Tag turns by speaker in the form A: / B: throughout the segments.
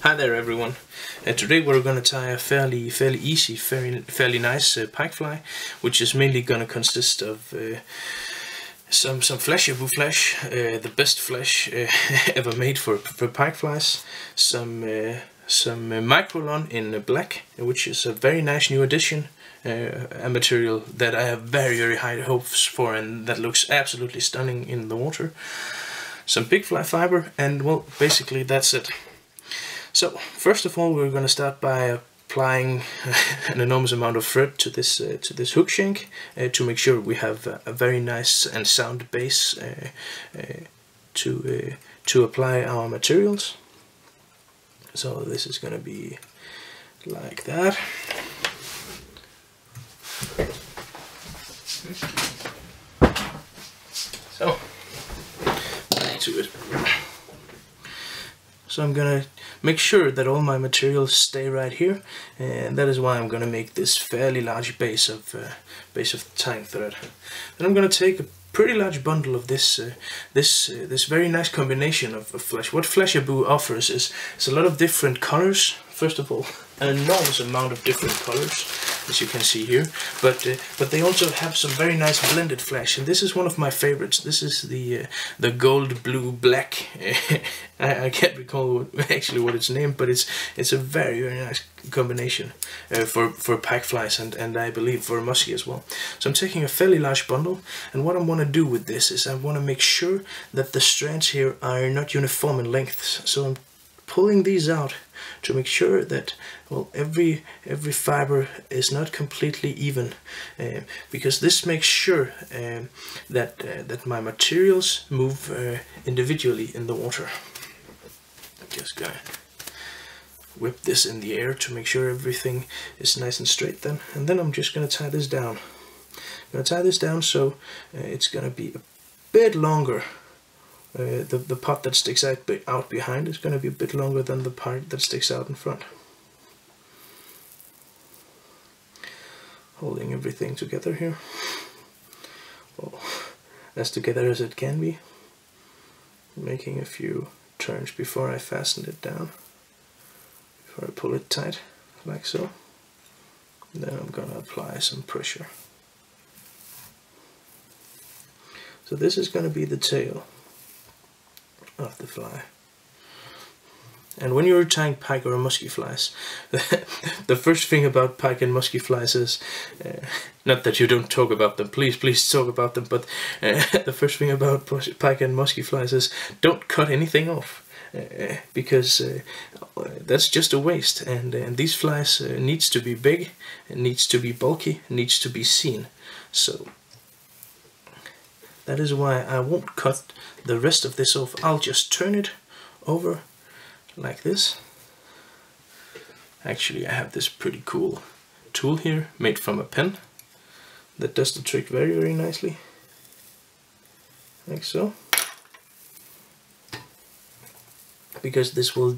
A: Hi there everyone. Today we're going to tie a fairly easy, fairly nice pike fly, which is mainly going to consist of some Flytying flesh, the best flesh ever made for pike flies, some microlon in black, which is a very nice new addition, a material that I have very high hopes for and that looks absolutely stunning in the water, some pig fly fiber, and well, basically that's it. So, first of all, we're going to start by applying an enormous amount of thread to this hook shank to make sure we have a very nice and sound base to apply our materials. So this is going to be like that. So, back to it. So I'm going to make sure that all my materials stay right here, and that is why I'm going to make this fairly large base of tying thread. Then I'm going to take a pretty large bundle of this very nice combination of flesh. What Flytying offers is a lot of different colors. First of all, an enormous amount of different colors, as you can see here, but they also have some very nice blended flesh, and this is one of my favorites. This is the gold, blue, black. I can't recall actually what it's named, but it's a very nice combination for pike flies and I believe for muskie as well. So I'm taking a fairly large bundle, and what I want to do with this is I want to make sure that the strands here are not uniform in lengths. So I'm pulling these out to make sure that, well, every fiber is not completely even, because this makes sure that my materials move individually in the water. I'm just gonna whip this in the air to make sure everything is nice and straight then, and then I'm just gonna tie this down. I'm gonna tie this down so it's gonna be a bit longer. The part that sticks out behind is going to be a bit longer than the part that sticks out in front. Holding everything together here. Well, as together as it can be. Making a few turns before I fasten it down. Before I pull it tight, like so. Then I'm going to apply some pressure. So this is going to be the tail of the fly. And when you're tying pike or muskie flies, the first thing about pike and muskie flies is, not that you don't talk about them, please talk about them, but the first thing about pike and muskie flies is don't cut anything off, because that's just a waste, and these flies needs to be big, it needs to be bulky, it needs to be seen. So that is why I won't cut the rest of this off. I'll just turn it over like this. Actually, I have this pretty cool tool here made from a pen that does the trick very nicely. Like so. Because this will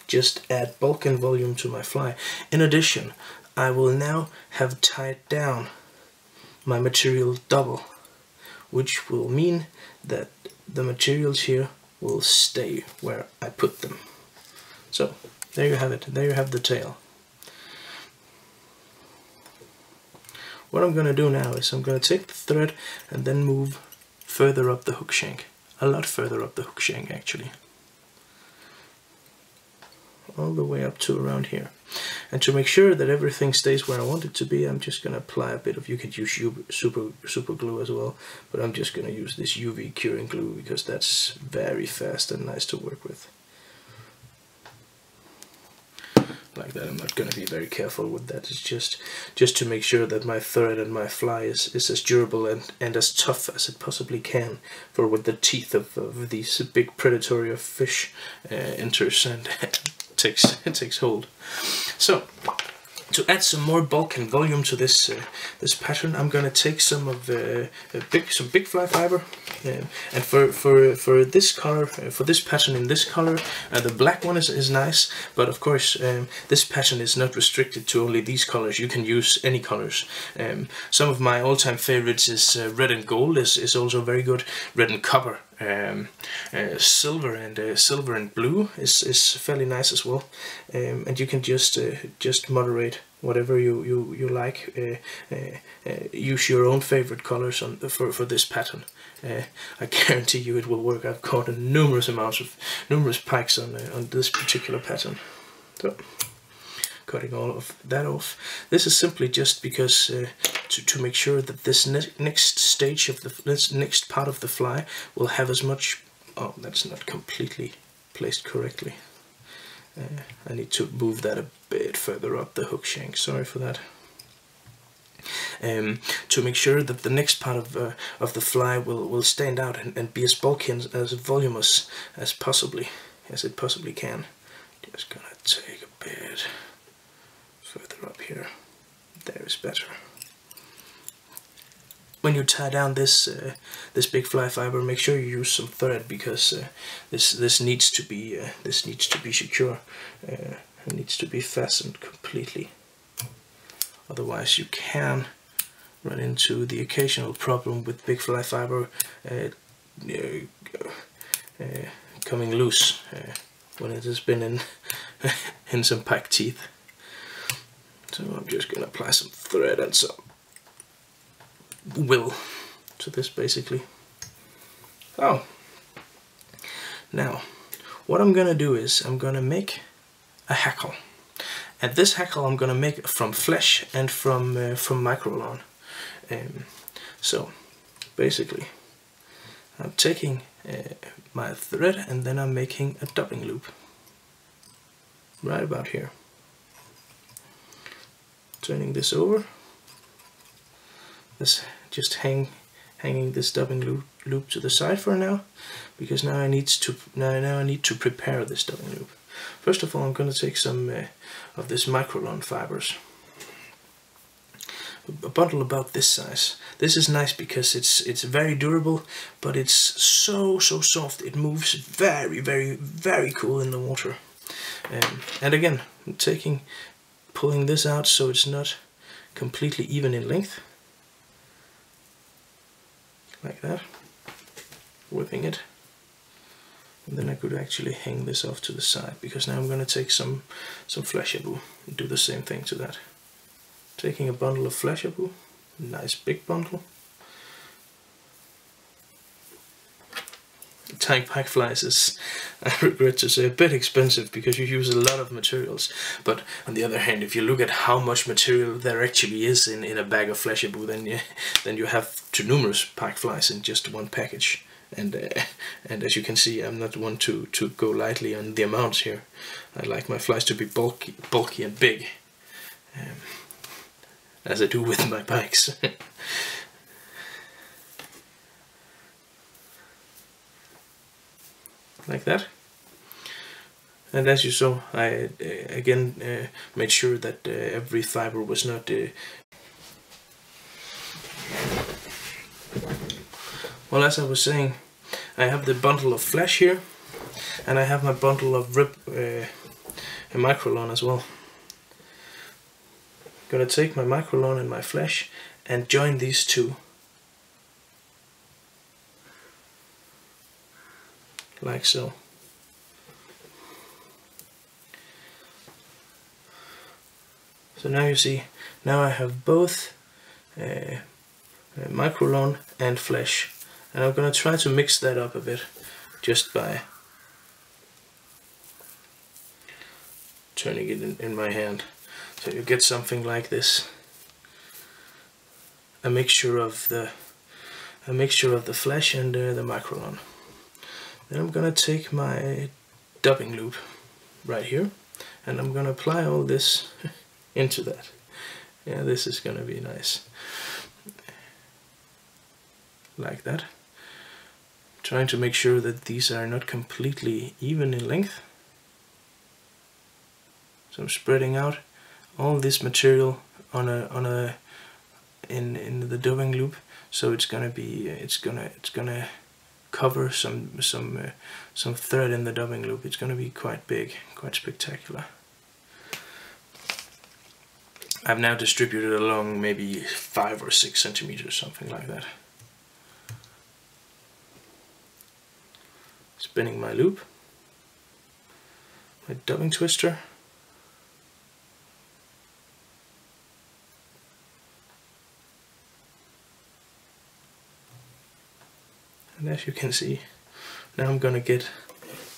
A: just add bulk and volume to my fly. In addition, I will now have tied down my material double, which will mean that the materials here will stay where I put them. So, there you have it. There you have the tail. What I'm going to do now is I'm going to take the thread and then move further up the hook shank. A lot further up the hook shank, actually. All the way up to around here. And to make sure that everything stays where I want it to be, I'm just going to apply a bit of, you could use super glue as well, but I'm just going to use this UV curing glue because that's very fast and nice to work with. Like that. I'm not going to be very careful with that. It's just to make sure that my thread and my fly is as durable and as tough as it possibly can for when the teeth of these big predatory fish enters and takes hold. So to add some more bulk and volume to this this pattern, I'm gonna take some of big fly fiber, and for this color, for this pattern in this color, the black one is nice. But of course, this pattern is not restricted to only these colors. You can use any colors. Some of my all-time favorites is red and gold is also very good. Red and copper. Silver and blue is fairly nice as well, and you can just moderate whatever you like. Use your own favorite colors for this pattern. I guarantee you it will work. I've caught numerous pikes on this particular pattern. So, cutting all of that off. This is simply just because to make sure that this next stage of this next part of the fly will have as much. Oh, that's not completely placed correctly. I need to move that a bit further up the hook shank. Sorry for that. To make sure that the next part of the fly will stand out and be as bulky and as voluminous as it possibly can. Just gonna take a bit further up here. There is better. When you tie down this this big fly fiber, make sure you use some thread, because this needs to be secure. It needs to be fastened completely. Otherwise, you can run into the occasional problem with big fly fiber coming loose when it has been in in some pike teeth. So I'm just gonna apply some thread and some will to this, basically. Oh, now what I'm gonna do is I'm gonna make a hackle, and this hackle I'm gonna make from flesh and from microlon. So basically, I'm taking my thread and then I'm making a dubbing loop right about here. Turning this over. This just hanging this dubbing loop to the side for now, because now I need to prepare this dubbing loop. First of all, I'm going to take some of this microlon fibers. A bundle about this size. This is nice because it's very durable, but it's so soft. It moves very cool in the water. And again, I'm pulling this out so it's not completely even in length, like that, whipping it, and then I could actually hang this off to the side, because now I'm going to take some Flytying and do the same thing to that. Taking a bundle of Flytying, nice big bundle. Tying pike flies is, I regret to say, a bit expensive because you use a lot of materials. But on the other hand, if you look at how much material there actually is in a bag of Flytying, then you have numerous pike flies in just one package. And as you can see, I'm not one to go lightly on the amounts here. I like my flies to be bulky and big, as I do with my pikes. Like that. And as you saw, I again made sure that every fiber was not well, as I was saying, I have the bundle of flesh here, and I have my bundle of microlon as well. I'm gonna take my microlon and my flesh and join these two, like so. So now you see, now I have both microlon and flesh, and I'm going to try to mix that up a bit just by turning it in my hand. So you get something like this, a mixture of the flesh and the microlon. Then I'm going to take my dubbing loop right here, and I'm going to apply all this into that. Yeah, this is going to be nice. Like that. Trying to make sure that these are not completely even in length. So I'm spreading out all this material in the dubbing loop, so it's gonna cover some thread in the dubbing loop. It's gonna be quite big, quite spectacular. I've now distributed along maybe 5 or 6 centimeters, something like that. Spinning my loop, my dubbing twister. And as you can see, now I'm gonna get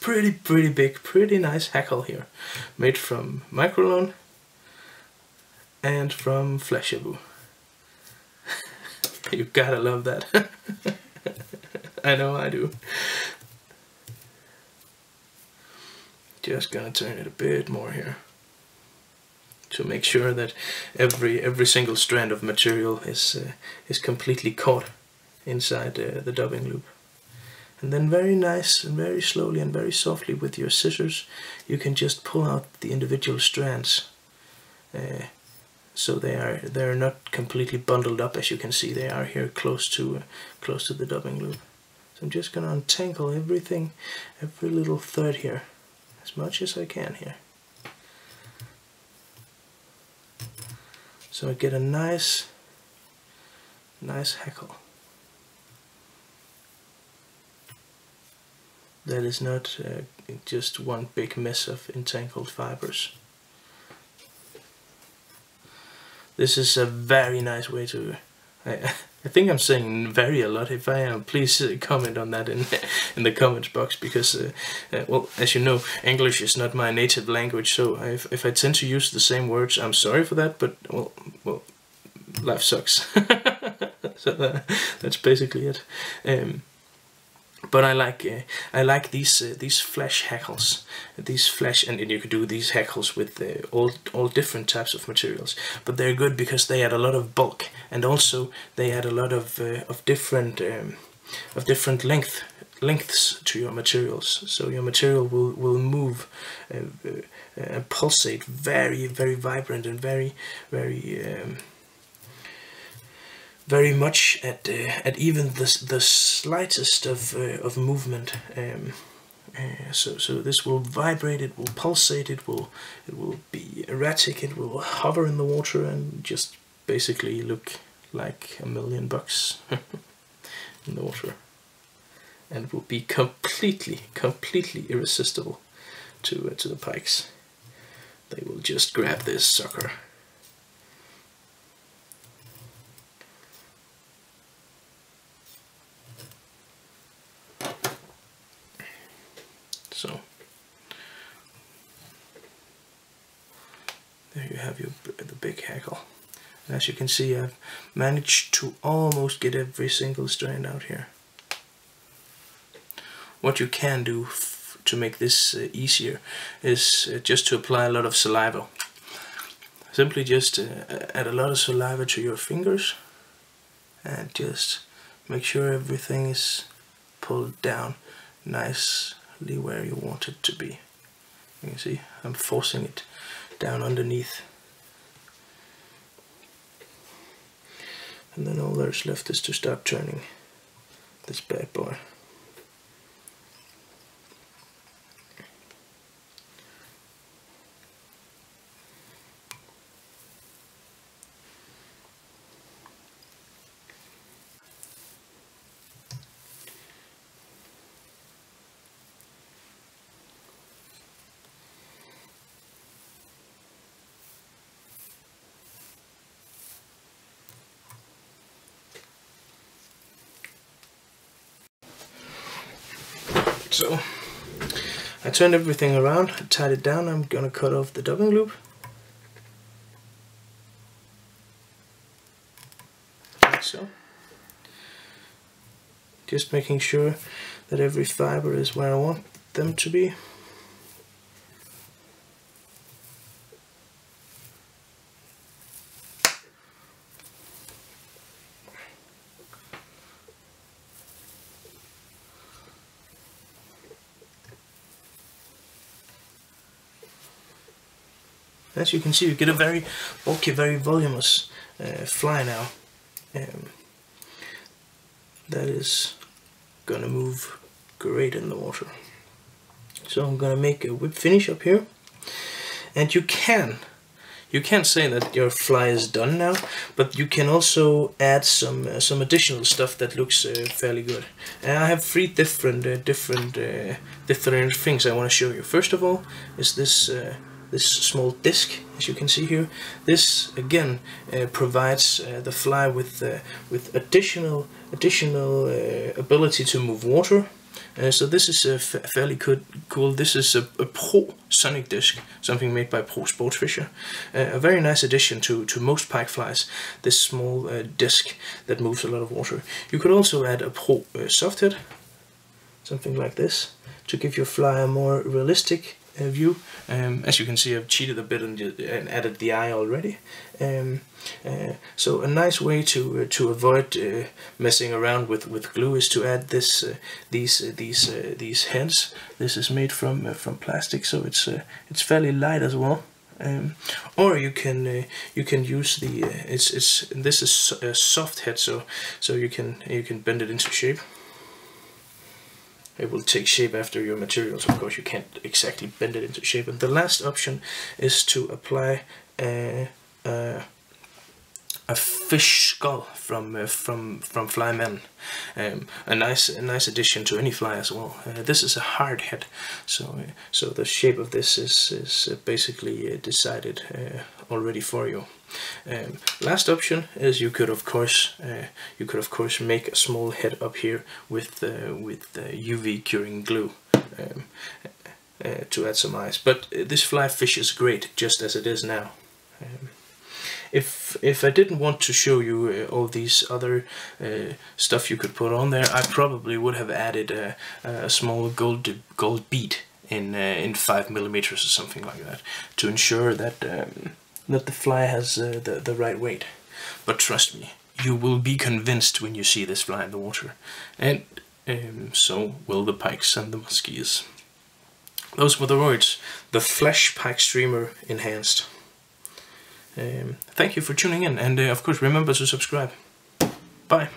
A: pretty big, pretty nice hackle here, made from microlone and from Flytying. You gotta love that. I know I do. Just gonna turn it a bit more here to make sure that every single strand of material is completely caught inside the dubbing loop. And then very nice and very slowly and very softly with your scissors, you can just pull out the individual strands. So they're not completely bundled up, as you can see. They are here close to the dubbing loop. So I'm just gonna untangle everything, every little thread here, as much as I can here. So I get a nice hackle. That is not just one big mess of entangled fibers. This is a very nice way to... I think I'm saying very a lot. If I am, please comment on that in the comments box, because, well, as you know, English is not my native language, so if I tend to use the same words, I'm sorry for that, but, well, life sucks. So that's basically it. But I like these flash hackles, and you could do these hackles with all different types of materials. But they're good because they add a lot of bulk, and also they add a lot of different lengths to your materials. So your material will move and pulsate very vibrant and very much at even the slightest of movement. So this will vibrate, it will pulsate, it will be erratic, it will hover in the water and just basically look like $1 million in the water, and will be completely irresistible to the pikes. They will just grab this sucker. So there you have the big hackle. And as you can see, I've managed to almost get every single strand out here. What you can do to make this easier is just to apply a lot of saliva. Simply just add a lot of saliva to your fingers and just make sure everything is pulled down nicely where you want it to be. You can see I'm forcing it down underneath. And then all there's left is to start turning this bad boy. So I turned everything around, I tied it down. I'm gonna cut off the dubbing loop. Like so. Just making sure that every fiber is where I want them to be. As you can see, you get a very bulky, very voluminous fly now. That is gonna move great in the water. So I'm gonna make a whip finish up here, and you can say that your fly is done now, but you can also add some additional stuff that looks fairly good. I have three different things I want to show you. First of all is this small disc, as you can see here. This again provides the fly with additional ability to move water. So this is fairly cool. This is a Pro Sonic disc, something made by Pro Sportsfisher. A very nice addition to most pike flies, this small disc that moves a lot of water. You could also add a Pro soft head, something like this, to give your fly a more realistic view. As you can see, I've cheated a bit and added the eye already. So a nice way to avoid messing around with glue is to add this these heads. This is made from plastic, so it's fairly light as well. Or you can use the this is a soft head, so you can bend it into shape. It will take shape after your materials. Of course, you can't exactly bend it into shape. And the last option is to apply a fish skull from Flymen. A nice addition to any fly as well. This is a hard head, so the shape of this is basically decided already for you. Last option is you could of course make a small head up here with UV curing glue to add some eyes. But this fly fishes great just as it is now. If I didn't want to show you all these other stuff you could put on there, I probably would have added a small gold bead in 5mm or something like that, to ensure that that the fly has the right weight. But trust me, you will be convinced when you see this fly in the water, and so will the pikes and the muskies. Those were the words, the Flash Pike Streamer Enhanced. Thank you for tuning in, and of course remember to subscribe. Bye.